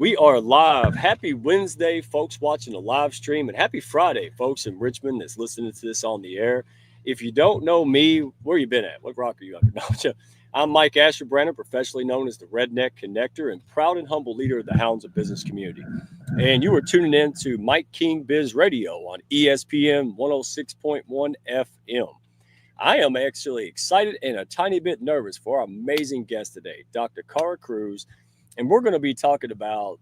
We are live. Happy Wednesday, folks watching the live stream, and happy Friday, folks in Richmond that's listening to this on the air. If you don't know me, where you been at? What rock are you under? No, I'm Mike Asher-Brenner, professionally known as the Redneck Connector and proud and humble leader of the Hounds of Business community. And you are tuning in to Mike King Biz Radio on ESPN 106.1 FM. I am actually excited and a tiny bit nervous for our amazing guest today, Dr. Cara. And we're going to be talking about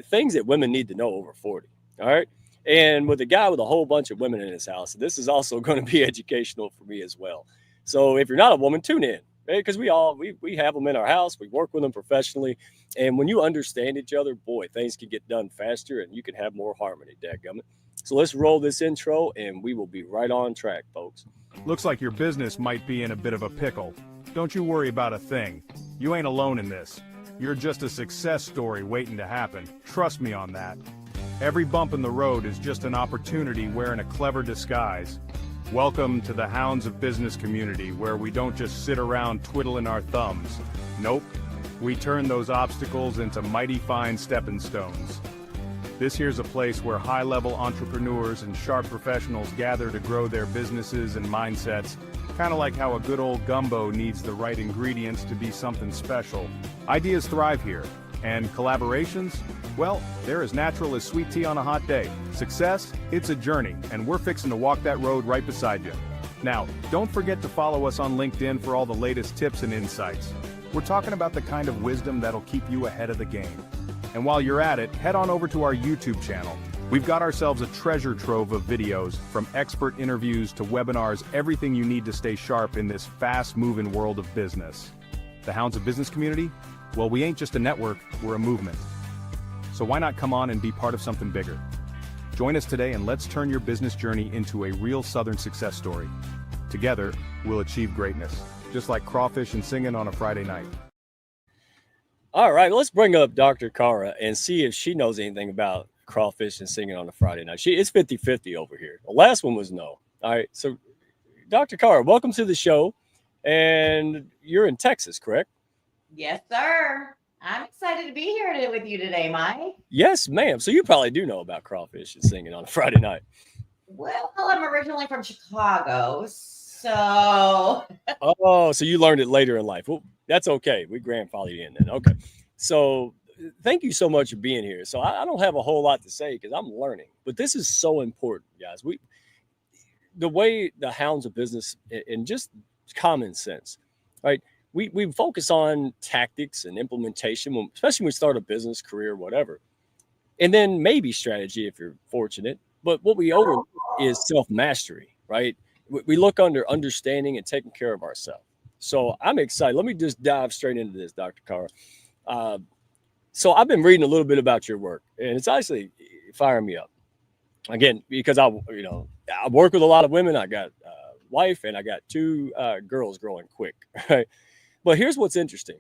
things that women need to know over 40. All right. And with a guy with a whole bunch of women in his house, this is also going to be educational for me as well. So if you're not a woman, tune in, because we have them in our house. We work with them professionally. And when you understand each other, boy, things can get done faster and you can have more harmony, dadgummit. So let's roll this intro and we will be right on track, folks. Looks like your business might be in a bit of a pickle. Don't you worry about a thing. You ain't alone in this. You're just a success story waiting to happen. Trust me on that. Every bump in the road is just an opportunity wearing a clever disguise. Welcome to the Hounds of Business community, where we don't just sit around twiddling our thumbs. Nope. We turn those obstacles into mighty fine stepping stones. This here's a place where high-level entrepreneurs and sharp professionals gather to grow their businesses and mindsets, kind of like how a good old gumbo needs the right ingredients to be something special. Ideas thrive here, and collaborations, well, they're as natural as sweet tea on a hot day. Success, it's a journey, and we're fixing to walk that road right beside you. Now, don't forget to follow us on LinkedIn for all the latest tips and insights. We're talking about the kind of wisdom that'll keep you ahead of the game. And while you're at it, head on over to our YouTube channel. We've got ourselves a treasure trove of videos, from expert interviews to webinars, everything you need to stay sharp in this fast-moving world of business. The Hounds of Business community? Well, we ain't just a network, we're a movement. So why not come on and be part of something bigger? Join us today and let's turn your business journey into a real Southern success story. Together, we'll achieve greatness, just like crawfish and singing on a Friday night. All right, let's bring up Dr. Cara and see if she knows anything about crawfish and singing on a Friday night. It's 50-50 over here. The last one was no. All right, so Dr. Cara, welcome to the show. And you're in Texas, correct? Yes, sir. I'm excited to be here with you today, Mike. Yes, ma'am. So you probably do know about crawfish and singing on a Friday night. Well, I'm originally from Chicago, so... Oh, so you learned it later in life. Well, that's okay. We grandfathered in then. Okay. So thank you so much for being here. So I don't have a whole lot to say because I'm learning, but this is so important, guys. The way the Hounds of Business and just common sense, right? We focus on tactics and implementation, especially when we start a business, career, whatever. And then maybe strategy if you're fortunate. But what we overlook is self-mastery, right? We look under understanding and taking care of ourselves. So I'm excited. Let me just dive straight into this, Dr. Cara. So I've been reading a little bit about your work, and it's actually firing me up. Again, because I work with a lot of women. I got a wife, and I got two girls growing quick, right? But here's what's interesting.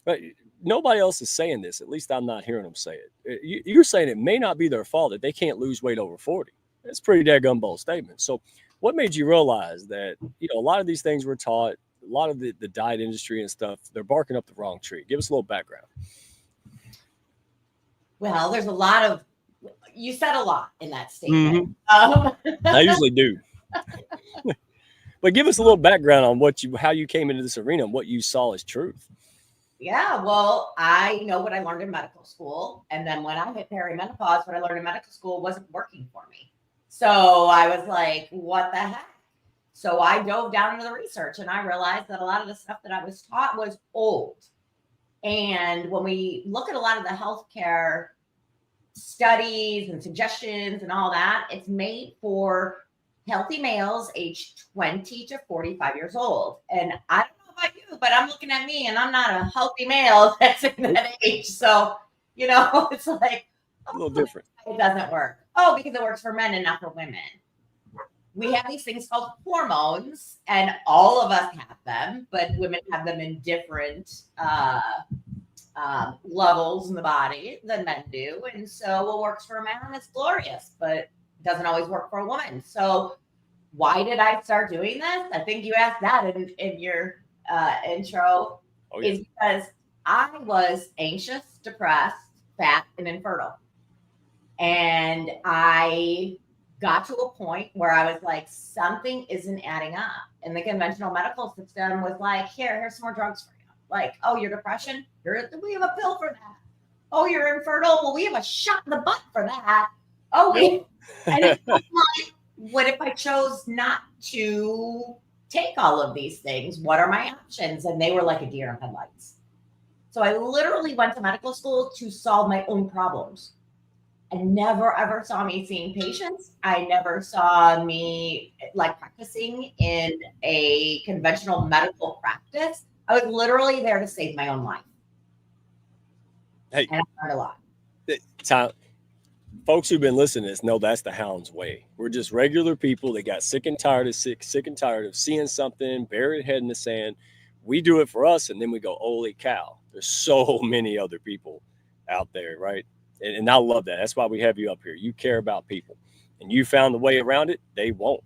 Right? Nobody else is saying this. At least I'm not hearing them say it. You're saying it may not be their fault that they can't lose weight over 40. That's a pretty daggone bold statement. So what made you realize that, a lot of these things we're taught, a lot of the diet industry and stuff, they're barking up the wrong tree? Give us a little background. Well, there's a lot of, you said a lot in that statement. I usually do. But give us a little background on how you came into this arena and what you saw as truth. Yeah, well, I know what I learned in medical school. And then when I hit perimenopause, what I learned in medical school wasn't working for me. So I was like, what the heck? So I dove down into the research and I realized that a lot of the stuff that I was taught was old. And when we look at a lot of the healthcare studies and suggestions and all that, it's made for healthy males aged 20 to 45 years old. And I don't know about you, but I'm looking at me and I'm not a healthy male that's in that age. So, it's like a little different. It doesn't work. Oh, because it works for men and not for women. We have these things called hormones, and all of us have them, but women have them in different levels in the body than men do. And so what works for a man is glorious, but doesn't always work for a woman. So why did I start doing this? I think you asked that in your intro. Is because I was anxious, depressed, fat, and infertile. And I got to a point where I was like, something isn't adding up. And the conventional medical system was like, here's some more drugs for you. Like, oh, your depression? We have a pill for that. Oh, you're infertile? Well, we have a shot in the butt for that. Oh, and it's like, what if I chose not to take all of these things? What are my options? And they were like a deer in headlights. So I literally went to medical school to solve my own problems. I never ever saw me seeing patients. I never saw me like practicing in a conventional medical practice. I was literally there to save my own life. Hey, and I learned a lot. Folks who've been listening to this know that's the Hounds way. We're just regular people that got sick and tired of seeing something, bury their head in the sand. We do it for us, and then we go, holy cow, there's so many other people out there, right? And I love that. That's why we have you up here. You care about people, and you found the way around it. They won't.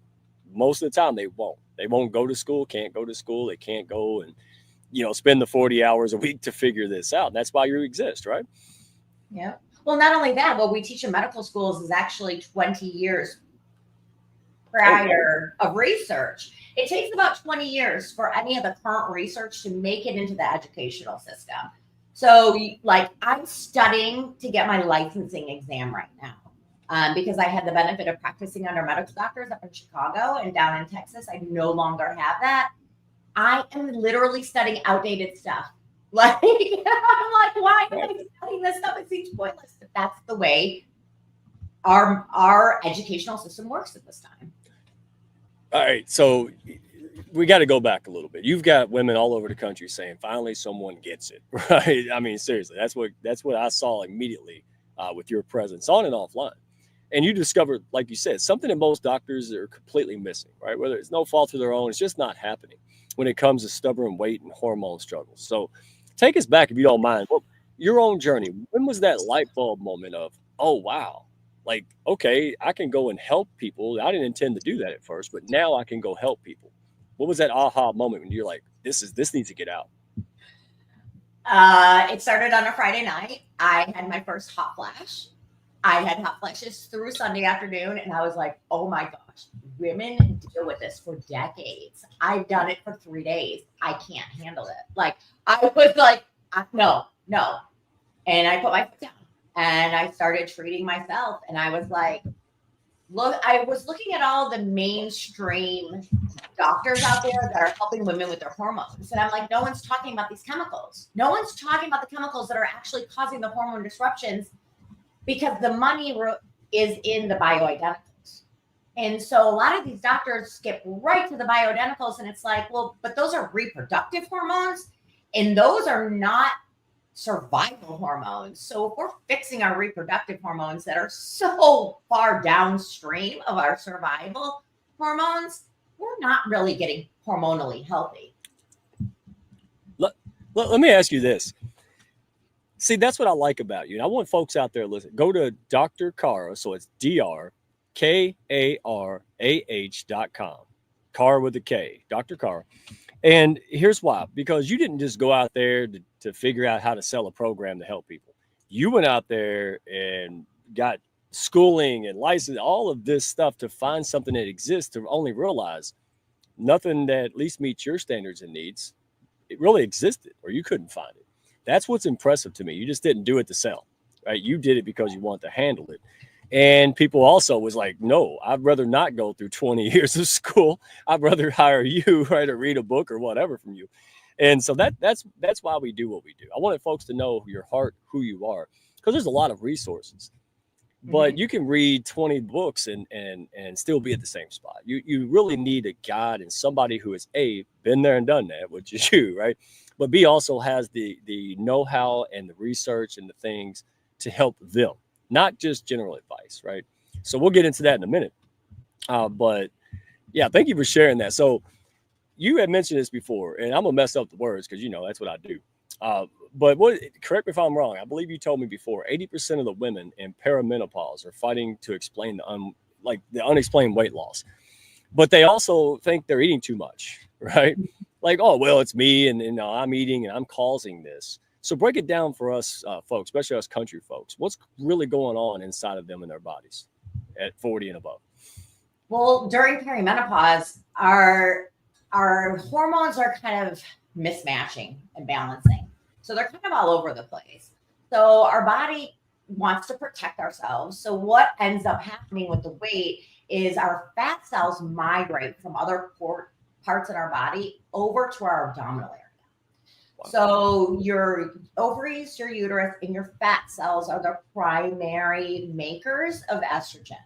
Most of the time, they won't. They won't go to school, can't go to school. They can't go and, spend the 40 hours a week to figure this out. That's why you exist, right? Yeah. Well, not only that, what we teach in medical schools is actually 20 years prior of research. It takes about 20 years for any of the current research to make it into the educational system. So, like, I'm studying to get my licensing exam right now because I had the benefit of practicing under medical doctors up in Chicago, and down in Texas, I no longer have that. I am literally studying outdated stuff. Like, I'm like, why am I studying this stuff? It seems pointless. But that's the way our educational system works at this time. All right. So we got to go back a little bit. You've got women all over the country saying, finally, someone gets it, right? I mean, seriously, that's what I saw immediately with your presence on and offline. And you discovered, like you said, something that most doctors are completely missing, right? Whether it's no fault of their own, it's just not happening when it comes to stubborn weight and hormone struggles. So take us back, if you don't mind. Well, your own journey. When was that light bulb moment of, oh, wow, like, okay, I can go and help people. I didn't intend to do that at first, but now I can go help people. What was that aha moment when you're like, this needs to get out? It started on a Friday night. I had my first hot flash. I had hot flashes through Sunday afternoon, and I was like, oh my gosh, women deal with this for decades. I've done it for 3 days. I can't handle it. Like, I was like, no. And I put my foot down and I started treating myself. And I was like, I was looking at all the mainstream doctors out there that are helping women with their hormones. And I'm like, no one's talking about these chemicals. No one's talking about the chemicals that are actually causing the hormone disruptions, because the money is in the bioidenticals. And so a lot of these doctors skip right to the bioidenticals. And it's like, well, but those are reproductive hormones, and those are not survival hormones. So if we're fixing our reproductive hormones that are so far downstream of our survival hormones, we're not really getting hormonally healthy. Let me ask you this. See, that's what I like about you. And I want folks out there listen. Go to Dr. Cara. So it's DrKarah.com. Cara with a K. Dr. Cara. And here's why. Because you didn't just go out there to figure out how to sell a program to help people. You went out there and got schooling and license, all of this stuff to find something that exists, to only realize nothing that at least meets your standards and needs, it really existed, or you couldn't find it. That's what's impressive to me. You just didn't do it to sell, right? You did it because you want to handle it. And people also was like, no, I'd rather not go through 20 years of school. I'd rather hire you, right, or read a book or whatever from you. And so that's why we do what we do. I wanted folks to know your heart, who you are, because there's a lot of resources. But you can read 20 books and still be at the same spot. You really need a guide and somebody who has been there and done that, which is you, right? But B also has the know-how and the research and the things to help them, not just general advice, right? So we'll get into that in a minute. But yeah, thank you for sharing that. So you had mentioned this before, and I'm gonna mess up the words because that's what I do. But correct me if I'm wrong. I believe you told me before, 80% of the women in perimenopause are fighting to explain the unexplained weight loss, but they also think they're eating too much, right? Like, oh, well, it's me, and I'm eating and I'm causing this. So break it down for us folks, especially us country folks. What's really going on inside of them in their bodies at 40 and above? Well, during perimenopause, our hormones are kind of mismatching and balancing. So they're kind of all over the place. So our body wants to protect ourselves. So what ends up happening with the weight is our fat cells migrate from other parts in our body over to our abdominal area. Wow. So your ovaries, your uterus, and your fat cells are the primary makers of estrogen.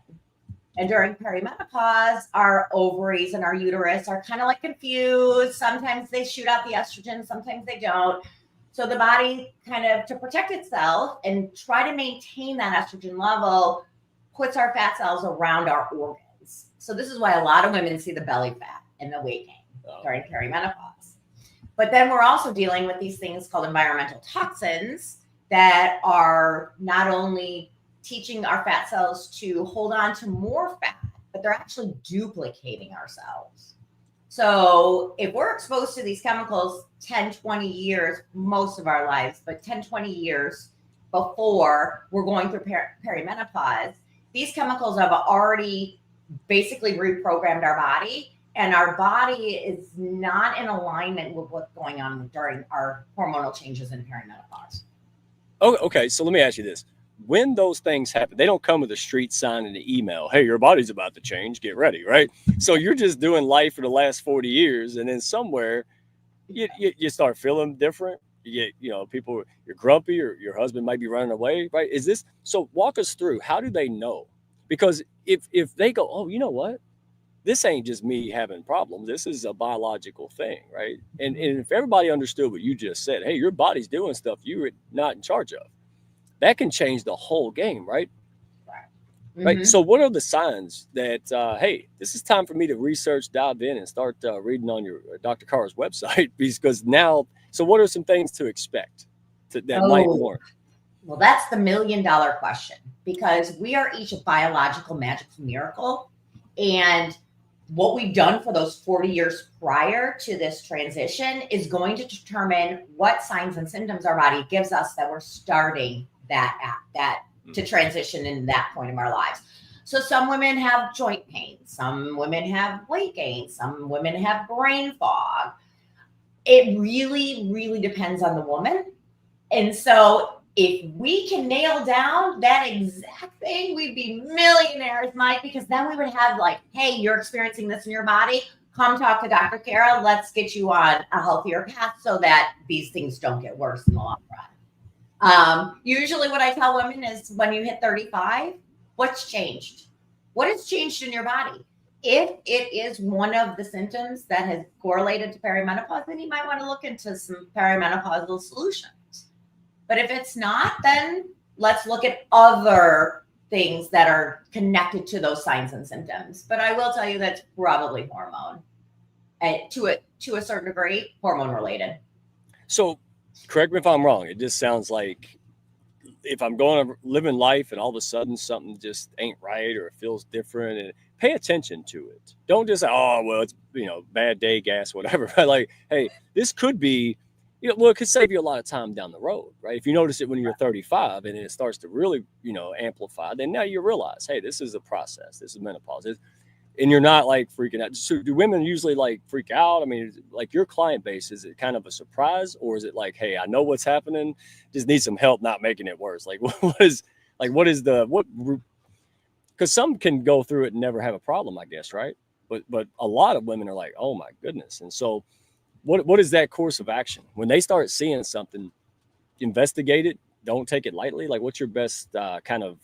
And during perimenopause, our ovaries and our uterus are kind of like confused. Sometimes they shoot out the estrogen, sometimes they don't. So the body kind of, to protect itself and try to maintain that estrogen level, puts our fat cells around our organs. So this is why a lot of women see the belly fat and the weight gain during perimenopause. But then we're also dealing with these things called environmental toxins that are not only teaching our fat cells to hold on to more fat, but they're actually duplicating ourselves. So if we're exposed to these chemicals 10, 20 years, most of our lives, but 10, 20 years before we're going through perimenopause, these chemicals have already basically reprogrammed our body, and our body is not in alignment with what's going on during our hormonal changes in perimenopause. Oh, okay. So let me ask you this. When those things happen, they don't come with a street sign and an email. Hey, your body's about to change. Get ready, right? So you're just doing life for the last 40 years, and then somewhere you start feeling different. You get, people, you're grumpy, or your husband might be running away, right? Is this so? Walk us through. How do they know? Because if they go, oh, you know what? This ain't just me having problems. This is a biological thing, right? And if everybody understood what you just said, hey, your body's doing stuff you're not in charge of, that can change the whole game, right? Mm-hmm. Right. So what are the signs that, hey, this is time for me to research, dive in, and start reading on your Dr. Cara's website? Because now, so what are some things to expect that might warn? Well, that's the $1 million question, because we are each a biological magical miracle. And what we've done for those 40 years prior to this transition is going to determine what signs and symptoms our body gives us that we're starting to transition in that point of our lives. So some women have joint pain, some women have weight gain, some women have brain fog. It really, really depends on the woman. And so if we can nail down that exact thing, we'd be millionaires, Mike, because then we would have like, hey, you're experiencing this in your body. Come talk to Dr. Cara. Let's get you on a healthier path so that these things don't get worse in the long run. Usually what I tell women is when you hit 35, what's changed? What has changed in your body? If it is one of the symptoms that has correlated to perimenopause, then you might want to look into some perimenopausal solutions. But if it's not, then let's look at other things that are connected to those signs and symptoms. But I will tell you that's probably hormone, to a certain degree, hormone related. So correct me if I'm wrong. It just sounds like if I'm going to living life and all of a sudden something just ain't right or it feels different, and pay attention to it. Don't just say, oh, well, it's, bad day, gas, whatever. Like, hey, this could be, well, it could save you a lot of time down the road, right? If you notice it when you're 35 and it starts to really, amplify, then now you realize, hey, this is a process. This is menopause. And you're not like freaking out. So do women usually like freak out? I mean, like your client base, is it kind of a surprise, or is it like, hey, I know what's happening, just need some help not making it worse? Like because some can go through it and never have a problem, I guess, right? But a lot of women are like, oh my goodness. And so what is that course of action when they start seeing something? Investigate it. Don't take it lightly. Like, what's your best kind of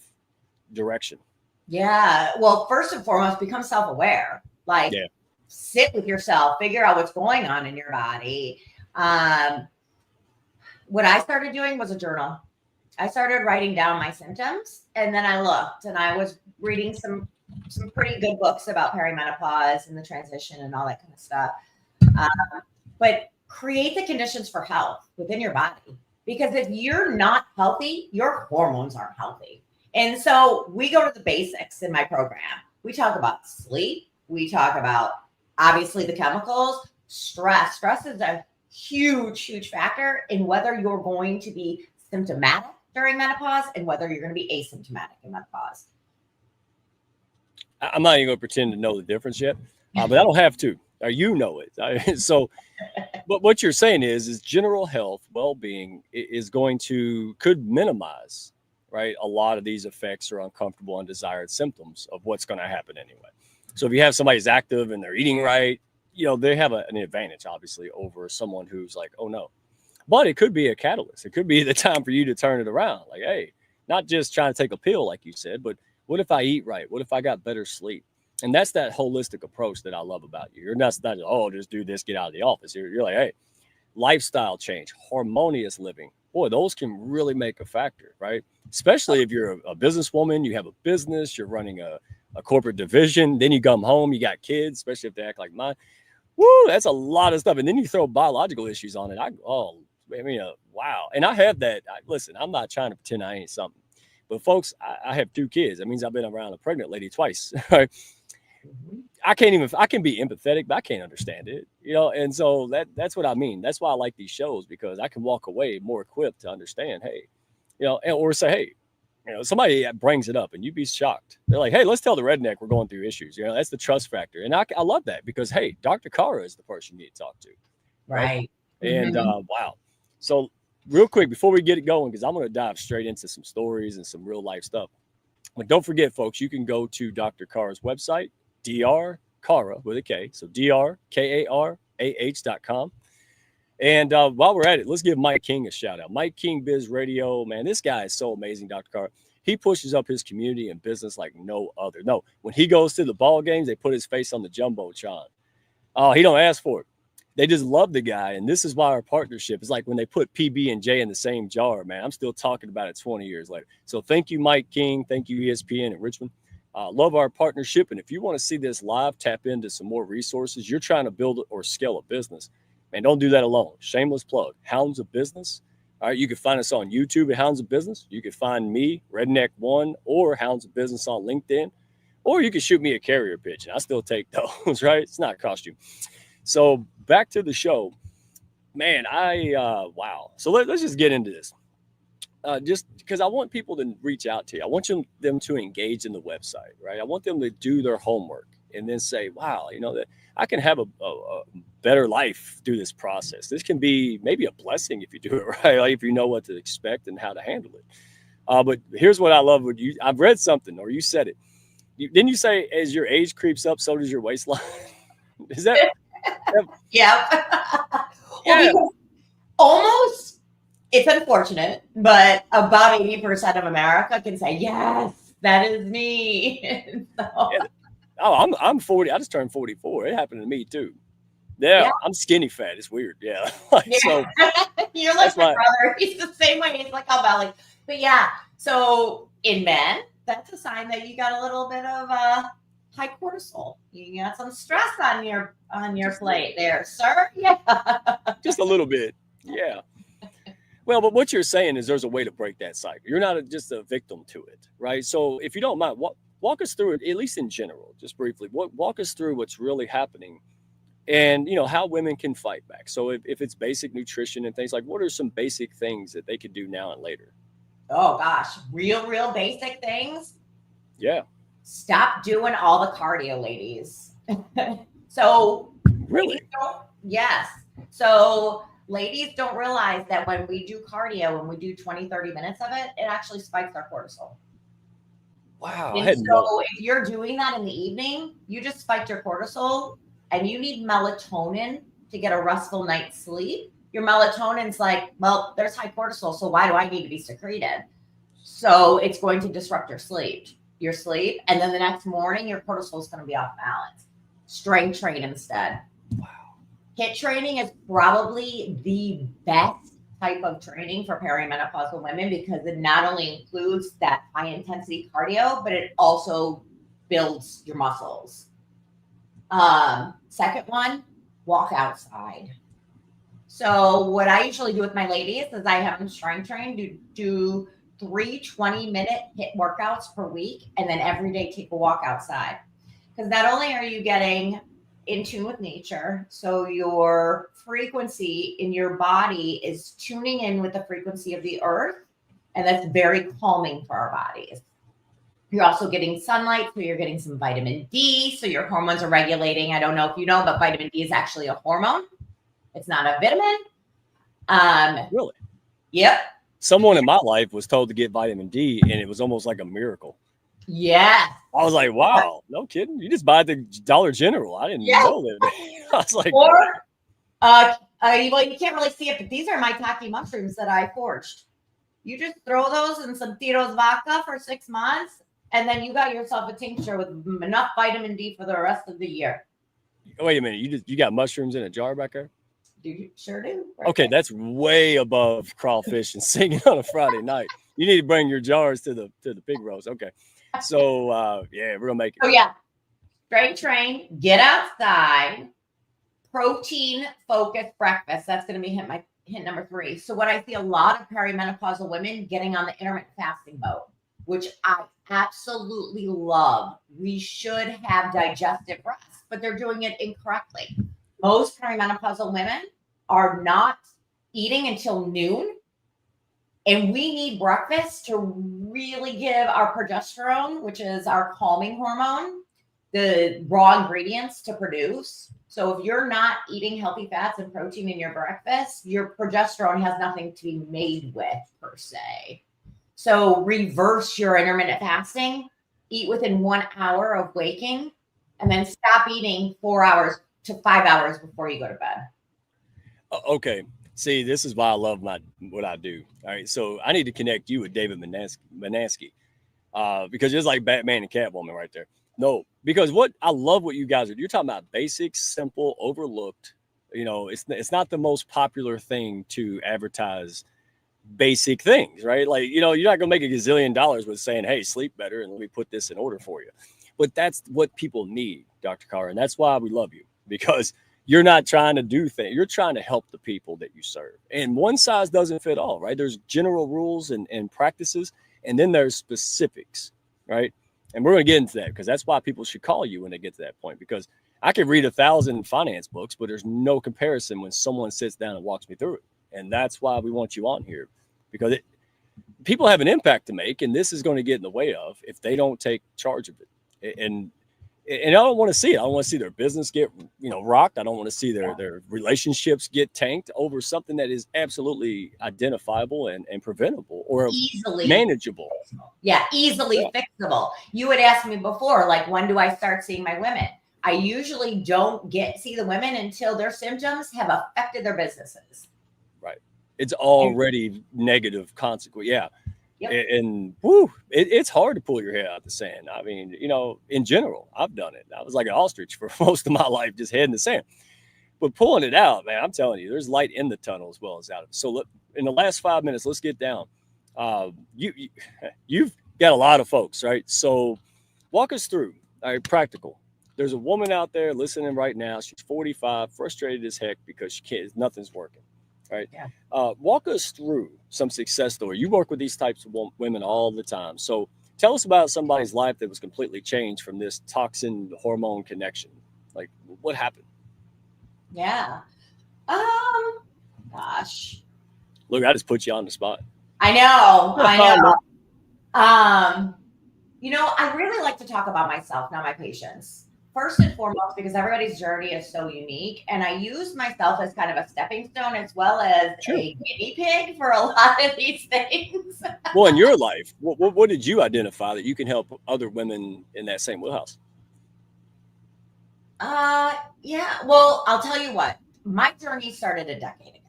direction? Yeah. Well, first and foremost, become self-aware. Like, sit with yourself, figure out what's going on in your body. What I started doing was a journal. I started writing down my symptoms, and then I looked, and I was reading some pretty good books about perimenopause and the transition and all that kind of stuff. But create the conditions for health within your body, because if you're not healthy, your hormones aren't healthy. And so we go to the basics in my program. We talk about sleep. We talk about, obviously, the chemicals. Stress is a huge factor in whether you're going to be symptomatic during menopause and whether you're going to be asymptomatic in menopause. I'm not even going to pretend to know the difference yet, but I don't have to. You know it. So, but what you're saying is general health, well-being is could minimize, right, a lot of these effects or uncomfortable, undesired symptoms of what's going to happen anyway. So if you have somebody who's active and they're eating right, they have an advantage, obviously, over someone who's like, oh no. But it could be a catalyst. It could be the time for you to turn it around. Like, hey, not just trying to take a pill, like you said, but what if I eat right? What if I got better sleep? And that's that holistic approach that I love about you. You're not oh, just do this, get out of the office. You're like, hey, lifestyle change, harmonious living. Boy, those can really make a factor, right? Especially if you're a businesswoman, you have a business, you're running a corporate division, then you come home, you got kids, especially if they act like mine. Woo, that's a lot of stuff. And then you throw biological issues on it. Wow. And I have that. Listen, I'm not trying to pretend I ain't something. But folks, I have 2 kids. That means I've been around a pregnant lady twice. Right? I can be empathetic, but I can't understand it, and so that's what I mean. That's why I like these shows, because I can walk away more equipped to understand, hey, or say, hey, somebody brings it up and you'd be shocked. They're like, hey, let's tell the redneck we're going through issues. That's the trust factor. And I love that, because, hey, Dr. Cara is the person you need to talk to. Right. And wow. So real quick, before we get it going, because I'm going to dive straight into some stories and some real life stuff. But don't forget, folks, you can go to Dr. Cara's website, Dr. Cara with a K. So DrKarah.com. And while we're at it, let's give Mike King a shout out. Mike King Biz Radio, man, this guy is so amazing, Dr. Cara. He pushes up his community and business like no other. No, when he goes to the ball games, they put his face on the Jumbotron. Oh, he don't ask for it. They just love the guy. And this is why our partnership is like when they put PB and J in the same jar, man. I'm still talking about it 20 years later. So thank you, Mike King. Thank you, ESPN at Richmond. Love our partnership. And if you want to see this live, tap into some more resources. You're trying to build or scale a business, man, don't do that alone. Shameless plug. Hounds of Business. All right, you can find us on YouTube at Hounds of Business. You can find me, Redneck One, or Hounds of Business on LinkedIn. Or you can shoot me a carrier pitch, and I still take those, right? It's not a costume. So back to the show. Man, wow. So let's just get into this. Just because I want people to reach out to you. I want them to engage in the website, right? I want them to do their homework and then say, wow, that I can have a better life through this process. This can be maybe a blessing if you do it right, like if you know what to expect and how to handle it. But here's what I love. I've read something, or you said it. Didn't you say as your age creeps up, so does your waistline? Is that? Yeah. Yeah. Well, almost, it's unfortunate, but about 80% of America can say, yes, that is me. So, yeah. Oh, I'm 40. I just turned 44. It happened to me too. Yeah. I'm skinny fat. It's weird. Yeah. So you're like my brother. He's the same way. He's like all belly. But yeah. So in men, that's a sign that you got a little bit of high cortisol. You got some stress on your plate there, sir. Yeah. Just a little bit. Yeah. Well, but what you're saying is there's a way to break that cycle. You're not just a victim to it, right? So if you don't mind, walk us through it, at least in general, just briefly. Walk us through what's really happening and, how women can fight back. So if it's basic nutrition and things, like what are some basic things that they could do now and later? Oh, gosh. Real basic things? Yeah. Stop doing all the cardio, ladies. So really? Yes. So ladies don't realize that when we do cardio, when we do 20, 30 minutes of it, it actually spikes our cortisol. Wow. And so if you're doing that in the evening, you just spiked your cortisol, and you need melatonin to get a restful night's sleep. Your melatonin's like, well, there's high cortisol, so why do I need to be secreted? So it's going to disrupt your sleep, and then the next morning, your cortisol is going to be off balance. Strength train instead. Wow. HIIT training is probably the best type of training for perimenopausal women because it not only includes that high intensity cardio, but it also builds your muscles. Second one, walk outside. So what I usually do with my ladies is I have them strength train, do 3 20-minute HIIT workouts per week, and then every day take a walk outside. Because not only are you getting in tune with nature. So your frequency in your body is tuning in with the frequency of the earth. And that's very calming for our bodies. You're also getting sunlight, so you're getting some vitamin D. So your hormones are regulating. I don't know if you know, but vitamin D is actually a hormone. It's not a vitamin. Really? Yep. Someone in my life was told to get vitamin D, and it was almost like a miracle. Yeah. I was like, wow, no kidding. You just buy the Dollar General. I didn't know that. I was like, or, well, you can't really see it, but these are my Taki mushrooms that I forged. You just throw those in some Tito's vodka for 6 months, and then you got yourself a tincture with enough vitamin D for the rest of the year. Wait a minute. You got mushrooms in a jar back there? You sure do. Right okay, there. That's way above crawfish and singing on a Friday night. You need to bring your jars to the pig roast. Okay. So yeah, we're gonna make it. Oh yeah. Strength train, get outside, protein focused breakfast. That's gonna be hint number 3. So what I see a lot of perimenopausal women getting on the intermittent fasting boat, which I absolutely love. We should have digestive rest, but they're doing it incorrectly. Most perimenopausal women are not eating until noon, and we need breakfast to really give our progesterone, which is our calming hormone, the raw ingredients to produce. So if you're not eating healthy fats and protein in your breakfast, your progesterone has nothing to be made with per se. So reverse your intermittent fasting, eat within 1 hour of waking, and then stop eating 4 hours to 5 hours before you go to bed. Okay. See, this is why I love what I do. All right. So I need to connect you with David Manansky because it's like Batman and Catwoman right there. No, because I love what you guys are. You're talking about basic, simple, overlooked. You know, it's not the most popular thing to advertise basic things, right? Like, you know, you're not going to make $1 gazillion with saying, hey, sleep better and let me put this in order for you. But that's what people need, Dr. Cara. And that's why we love you, because you're not trying to do things. You're trying to help the people that you serve. And one size doesn't fit all, right? There's general rules and practices, and then there's specifics, right? And we're going to get into that because that's why people should call you when they get to that point, because I could read 1,000 finance books, but there's no comparison when someone sits down and walks me through it. And that's why we want you on here, because people have an impact to make, and this is going to get in the way of if they don't take charge of it. And I don't want to see it. I don't want to see their business get, rocked. I don't want to see their relationships get tanked over something that is absolutely identifiable and preventable or easily manageable. Yeah, easily fixable. You had asked me before, like, when do I start seeing my women? I usually don't see the women until their symptoms have affected their businesses. Right. It's already negative consequence. Yeah. Yep. And it's hard to pull your head out of the sand. I mean, in general, I've done it. I was like an ostrich for most of my life, just head in the sand. But pulling it out, man, I'm telling you, there's light in the tunnel as well as out of it. So look, in the last 5 minutes, let's get down. You've got a lot of folks, right? So walk us through. All right, practical. There's a woman out there listening right now. She's 45, frustrated as heck because nothing's working. Right. Yeah. Walk us through some success story. You work with these types of women all the time. So tell us about somebody's life that was completely changed from this toxin hormone connection. Like, what happened? Yeah. Gosh. Look, I just put you on the spot. I know. I really like to talk about myself, not my patients. First and foremost, because everybody's journey is so unique. And I use myself as kind of a stepping stone as well as a guinea pig for a lot of these things. Well, in your life, what did you identify that you can help other women in that same wheelhouse? Yeah. Well, I'll tell you what. My journey started a decade ago.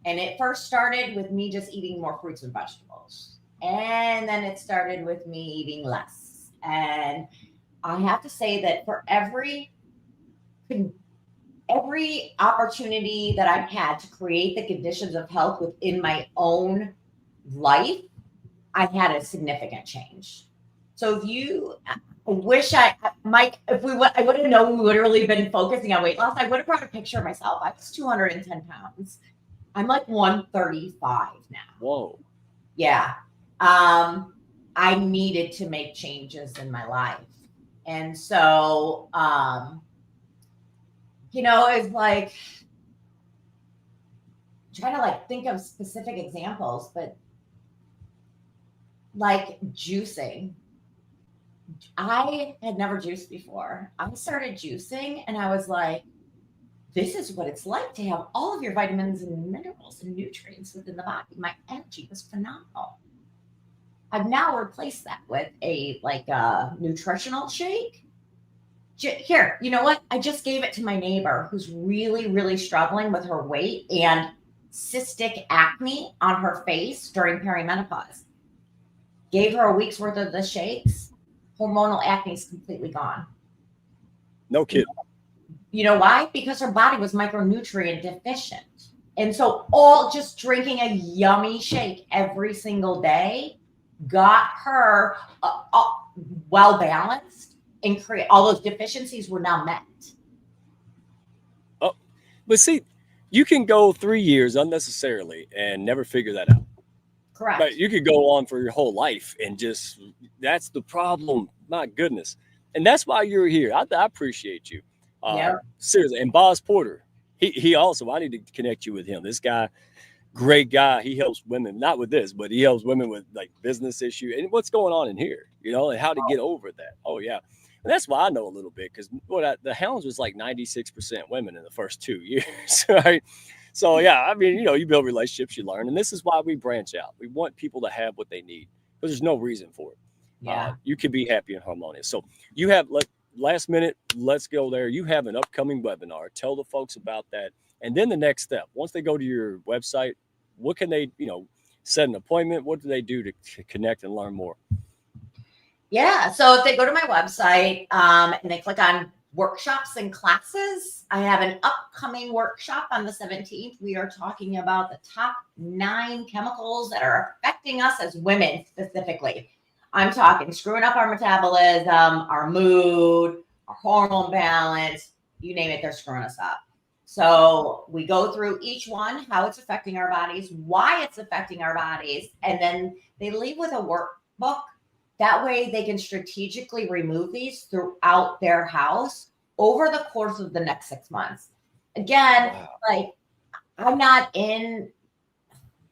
And it first started with me just eating more fruits and vegetables. And then it started with me eating less. And I have to say that for every opportunity that I've had to create the conditions of health within my own life, I've had a significant change. So I would have known we would have really been focusing on weight loss. I would have brought a picture of myself. I was 210 pounds. I'm like 135 now. Whoa. Yeah. I needed to make changes in my life. And so it's like trying to like think of specific examples, but like juicing. I had never juiced before. I started juicing and I was like, this is what it's like to have all of your vitamins and minerals and nutrients within the body. My energy was phenomenal. I've now replaced that with a nutritional shake. Here, you know what? I just gave it to my neighbor who's really, really struggling with her weight and cystic acne on her face during perimenopause. Gave her a week's worth of the shakes. Hormonal acne is completely gone. No kidding. You know why? Because her body was micronutrient deficient. And so all just drinking a yummy shake every single day got her well balanced and create all those deficiencies were now met. Oh, but see, you can go 3 years unnecessarily and never figure that out. Correct. But you could go on for your whole life and just, that's the problem. My goodness. And that's why you're here. I appreciate you. Seriously. And Boz Porter, he also, I need to connect you with him. This guy, great guy. He helps women, not with this, but he helps women with like business issue and what's going on in here, and how to get over that. Oh yeah. And that's why I know a little bit, because the Hounds was like 96% women in the first 2 years, right? So yeah, I mean, you build relationships, you learn, and this is why we branch out. We want people to have what they need, because there's no reason for it. Yeah. You can be happy and harmonious. So you have, last minute, let's go there. You have an upcoming webinar. Tell the folks about that. And then the next step, once they go to your website, what can they, set an appointment? What do they do to connect and learn more? Yeah. So if they go to my website and they click on workshops and classes, I have an upcoming workshop on the 17th. We are talking about the top 9 chemicals that are affecting us as women specifically. I'm talking screwing up our metabolism, our mood, our hormone balance, you name it, they're screwing us up. So we go through each one, how it's affecting our bodies, why it's affecting our bodies, and then they leave with a workbook. That way they can strategically remove these throughout their house over the course of the next 6 months. Again, I'm not in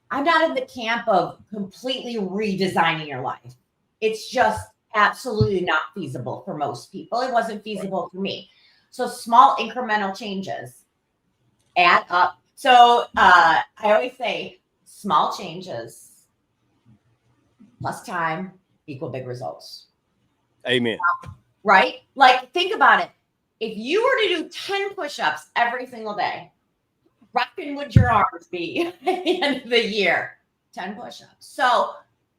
the camp of completely redesigning your life. It's just absolutely not feasible for most people. It wasn't feasible for me. So small incremental changes add up. So I always say small changes plus time equal big results. Amen. Right? Like, think about it. If you were to do 10 push-ups every single day, rocking would your arms be at the end of the year? 10 push-ups. So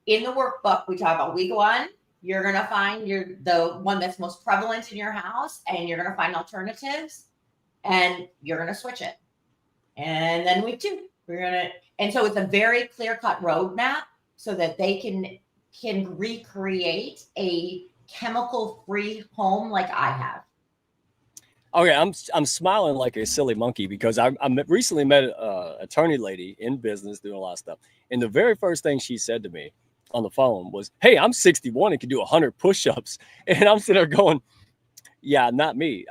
in the workbook, we talk about week 1. You're going to find the one that's most prevalent in your house, and you're going to find alternatives, and you're going to switch it. And then week 2, and so it's a very clear-cut roadmap so that they can recreate a chemical-free home like I have. Okay, I'm smiling like a silly monkey because I recently met an attorney lady in business doing a lot of stuff. And the very first thing she said to me on the phone was, hey, I'm 61 and can do 100 push-ups. And I'm sitting there going, yeah, not me.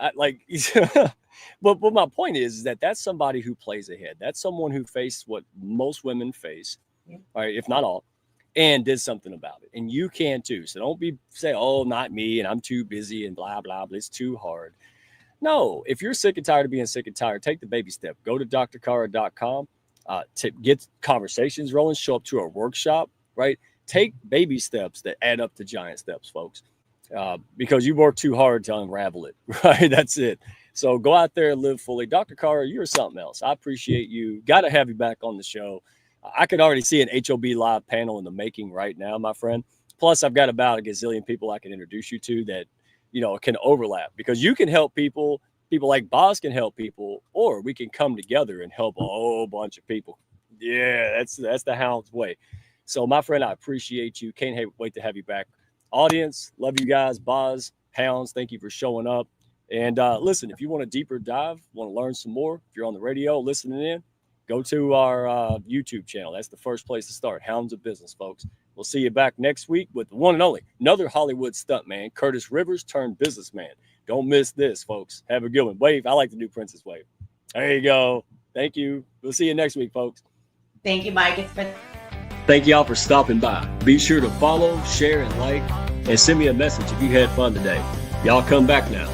But my point is that that's somebody who plays ahead. That's someone who faced what most women face, right, if not all, and did something about it. And you can too. So don't say, oh, not me, and I'm too busy and blah, blah, blah. It's too hard. No, if you're sick and tired of being sick and tired, take the baby step. Go to drcara.com to get conversations rolling, show up to a workshop, right? Take baby steps that add up to giant steps, folks, because you work too hard to unravel it, right? That's it. So go out there and live fully. Dr. Cara, you're something else. I appreciate you. Got to have you back on the show. I could already see an HOB live panel in the making right now, my friend. Plus, I've got about a gazillion people I can introduce you to that, can overlap, because you can help people like Boz can help people, or we can come together and help a whole bunch of people. Yeah, that's the Hounds way. So, my friend, I appreciate you. Can't wait to have you back. Audience, love you guys. Boz, Hounds, thank you for showing up. And listen, if you want a deeper dive, want to learn some more, if you're on the radio listening in, go to our YouTube channel. That's the first place to start. Hounds of Business, folks. We'll see you back next week with the one and only, another Hollywood stuntman, Curtis Rivers turned businessman. Don't miss this, folks. Have a good one. Wave. I like to do Princess Wave. There you go. Thank you. We'll see you next week, folks. Thank you, Mike. It's been. Thank y'all for stopping by. Be sure to follow, share, and like, and send me a message if you had fun today. Y'all come back now.